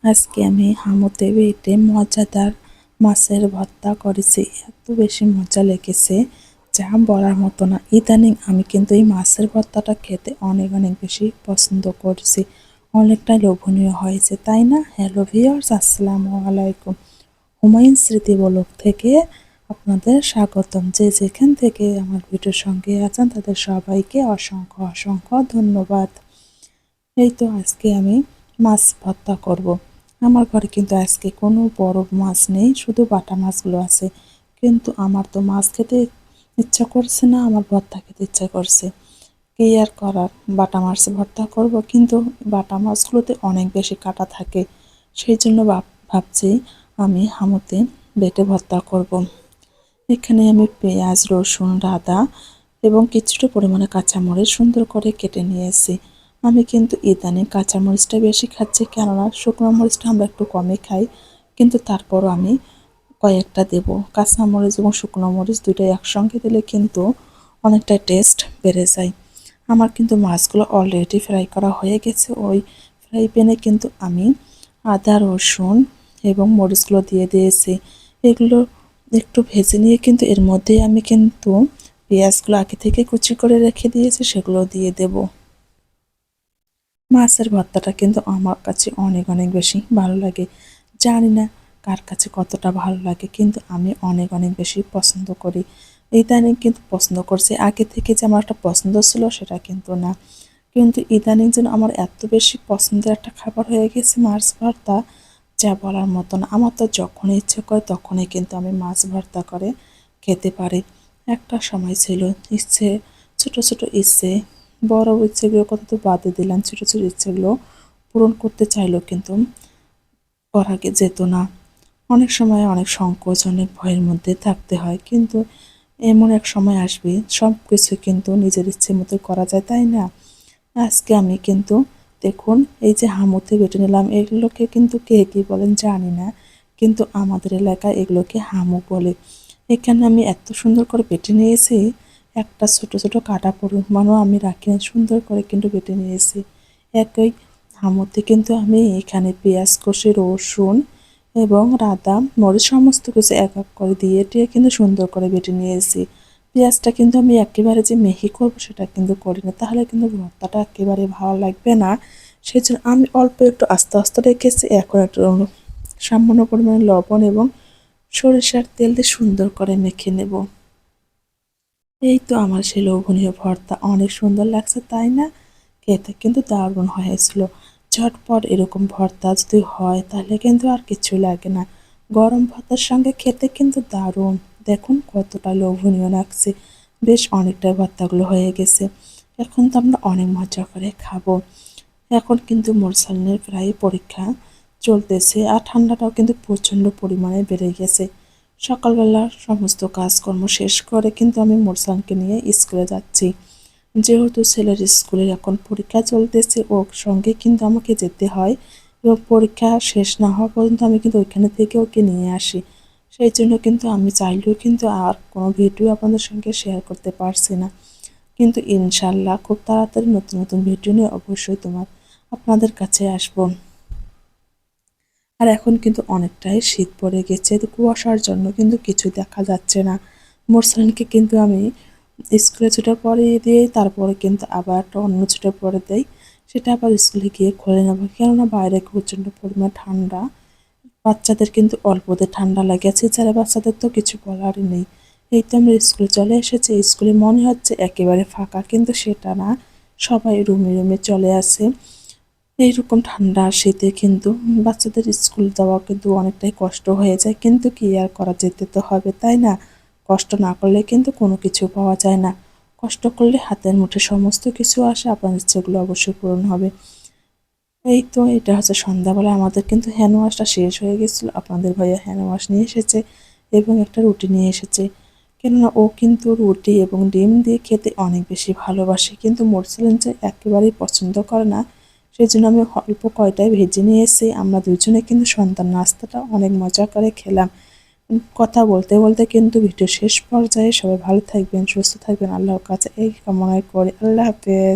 আজকে আমি হামুতে বেটে মজাদার মাছের ভর্তা করেছি। এত বেশি মজা লেগেছে যা বলার মতো না। ইদানিং আমি কিন্তু এই মাছের ভর্তাটা খেতে অনেক অনেক বেশি পছন্দ করছি। অনেকটা লোভনীয় হয়েছে, তাই না? হ্যালো ভিউয়ার্স, আসসালামু আলাইকুম। হুমায়ুন স্মৃতি ব্লগ থেকে আপনাদের স্বাগতম। যে যেখান থেকে আমার ভিডিওর সঙ্গে আছেন তাদের সবাইকে অসংখ্য অসংখ্য ধন্যবাদ। এই তো আজকে আমি মাছ ভর্তা করব। আমার ঘরে কিন্তু আজকে কোনো বড় মাছ নেই, শুধু বাটা মাছগুলো আছে। কিন্তু আমার তো মাছ খেতে ইচ্ছা করছে না, আমার ভর্তা খেতে ইচ্ছা করছে। কি আর করার, বাটা মাছ ভর্তা করব, কিন্তু বাটা মাছগুলোতে অনেক বেশি কাঁটা থাকে। সেই জন্য ভাবছি আমি হামুতে বেটে ভর্তা করব। এখানে আমি পেঁয়াজ, রসুন, আদা এবং কিছুটা পরিমাণে কাঁচামরিচ সুন্দর করে কেটে নিয়েছি। আমি কিন্তু ইদানিং কাঁচামরিচটা বেশি খাচ্ছি, কেননা শুকনো মরিচটা আমরা একটু কমই খাই। কিন্তু তারপরও আমি কয়েকটা দেব। কাঁচামরিচ এবং শুকনো মরিচ দুটোই একসঙ্গে দিলে কিন্তু অনেকটা টেস্ট বেড়ে যায়। আমার কিন্তু মাছগুলো অলরেডি ফ্রাই করা হয়ে গেছে। ওই ফ্রাই প্যানে কিন্তু আমি আদা, রসুন এবং মরিচগুলো দিয়ে দিয়েছি। এগুলো একটু ভেজে নিয়ে কিন্তু এর মধ্যেই আমি কিন্তু পেঁয়াজগুলো আগে থেকে কুচি করে রেখে দিয়েছি, সেগুলো দিয়ে দেব। মাছের ভর্তাটা কিন্তু আমার কাছে অনেক অনেক বেশি ভালো লাগে। জানি না কার কাছে কতটা ভালো লাগে, কিন্তু আমি অনেক অনেক বেশি পছন্দ করি। ইদানিং কিন্তু পছন্দ করছি, আগে থেকে যে আমার একটা পছন্দ ছিল সেটা কিন্তু না। কিন্তু ইদানিং যেন আমার এত বেশি পছন্দের একটা খাবার হয়ে গেছে মাছ ভর্তা, যা বলার মতো না। আমার তো যখনই ইচ্ছে করে তখনই কিন্তু আমি মাছ ভর্তা করে খেতে পারি। একটা সময় ছিল ইচ্ছে, ছোট ছোট ইচ্ছে, বড় ইচ্ছেগুলোর কথা তো বাদে দিলাম, ছোট ছোট ইচ্ছেগুলো পূরণ করতে চাইলেও কিন্তু করা যেত না। অনেক সময় অনেক সংকোচ, অনেক ভয়ের মধ্যে থাকতে হয়। কিন্তু এমন এক সময় আসবে সব কিছু কিন্তু নিজের ইচ্ছে মতো করা যায়, তাই না? আজকে আমি কিন্তু দেখুন, এই যে হামুতে বেটে নিলাম, এগুলোকে কিন্তু কে কী বলেন জানি না, কিন্তু আমাদের এলাকায় এগুলোকে হামু বলে। এখানে আমি এত সুন্দর করে বেটে নিয়েছি, একটা ছোট ছোট কাটা পরিমাণও আমি রাখি না, সুন্দর করে কিন্তু বেটে নিয়েছি। একই হামুতে কিন্তু আমি এখানে পেঁয়াজ কষে, রসুন এবং আদা, মরিচ সমস্ত কিছু এক এক করে দিয়ে কিন্তু সুন্দর করে বেটে নিয়েছি। পেঁয়াজটা কিন্তু আমি একেবারে যে মিহি করবো সেটা কিন্তু করি না, তাহলে কিন্তু ভর্তাটা একেবারে ভালো লাগবে না। সেজন্য আমি অল্প একটু আস্তে আস্তে রেখেছি। এখন একটু সামান্য পরিমাণে লবণ এবং সরিষার তেল দিয়ে সুন্দর করে মেখে নেব। এই তো আমার সেই লোভনীয় ভর্তা অনেক সুন্দর লাগছে, তাই না? খেতে কিন্তু দারুণ হয়েছিল। ঝটপট এরকম ভর্তা যদি হয় তাহলে কিন্তু আর কিছু লাগে না। গরম ভাতের সঙ্গে খেতে কিন্তু দারুণ। দেখুন কতটা লোভনীয় লাগছে। বেশ অনেকটাই ভর্তাগুলো হয়ে গেছে। এখন তো আমরা অনেক মজা করে খাবো। এখন কিন্তু মোরসালিনের প্রায় পরীক্ষা চলতেছে, আর ঠান্ডাটাও কিন্তু প্রচণ্ড পরিমাণে বেড়ে গেছে। সকালবেলা সমস্ত কাজকর্ম শেষ করে কিন্তু আমি মোরসানকে নিয়ে স্কুলে যাচ্ছি। যেহেতু ছেলের স্কুলে এখন পরীক্ষা চলতেছে, ওর সঙ্গে কিন্তু আমাকে যেতে হয় এবং পরীক্ষা শেষ না হওয়া পর্যন্ত আমি কিন্তু ওইখানে থেকে ওকে নিয়ে আসি। সেই জন্য কিন্তু আমি চাইলেও কিন্তু আর কোনো ভিডিও আপনাদের সঙ্গে শেয়ার করতে পারছি না। কিন্তু ইনশাল্লাহ খুব তাড়াতাড়ি নতুন নতুন ভিডিও নিয়ে অবশ্যই আপনাদের কাছে আসবো। আর এখন কিন্তু অনেকটাই শীত পড়ে গেছে, তো কুয়াশার জন্য কিন্তু কিছু দেখা যাচ্ছে না। মোরসালিনকে কিন্তু আমি স্কুলে ছুটে পড়িয়ে দিয়ে তারপরে কিন্তু আবার একটা অন্য ছুটে পড়ে দেই, সেটা আবার স্কুলে গিয়ে খুলে নেব, কেননা বাইরে প্রচণ্ড পরিমাণ ঠান্ডা। বাচ্চাদের কিন্তু অল্পতে ঠান্ডা লেগেছে, যারা বাচ্চাদের তো কিছু বলারই নেই। এই তো আমরা স্কুলে চলে এসেছি, স্কুলে মনে হচ্ছে একেবারে ফাঁকা, কিন্তু সেটা না, সবাই রুমে রুমে চলে আসে। এইরকম ঠান্ডা শীতে কিন্তু বাচ্চাদের স্কুল যাওয়া কিন্তু অনেকটাই কষ্ট হয়ে যায়, কিন্তু কি আর করা, যেতে তো হবে, তাই না? কষ্ট না করলে কিন্তু কোনো কিছু পাওয়া যায় না। কষ্ট করলে হাতের মুঠে সমস্ত কিছু আসে, আপনার ইচ্ছেগুলো অবশ্যই পূরণ হবে। এই তো এটা হচ্ছে সন্ধ্যাবেলা আমাদের কিন্তু হ্যান্ড ওয়াশটা শেষ হয়ে গেছিলো। আপনাদের ভাইয়া হ্যান্ড ওয়াশ নিয়ে এসেছে এবং একটা রুটি নিয়ে এসেছে, কেননা ও কিন্তু রুটি এবং ডিম দিয়ে খেতে অনেক বেশি ভালোবাসে, কিন্তু মোরসালিন যে একেবারেই পছন্দ করে না। সেই জন্য আমি অল্প কয়টাই ভেজে নিয়ে এসেছি। আমরা দুজনে কিন্তু সন্ধ্যার নাস্তাটা অনেক মজা করে খেলাম। কথা বলতে বলতে কিন্তু ভিডিও শেষ পর্যায়ে। সবাই ভালো থাকবেন, সুস্থ থাকবেন, আল্লাহর কাছে এই কামনাই করি। আল্লাহ হাফেজ।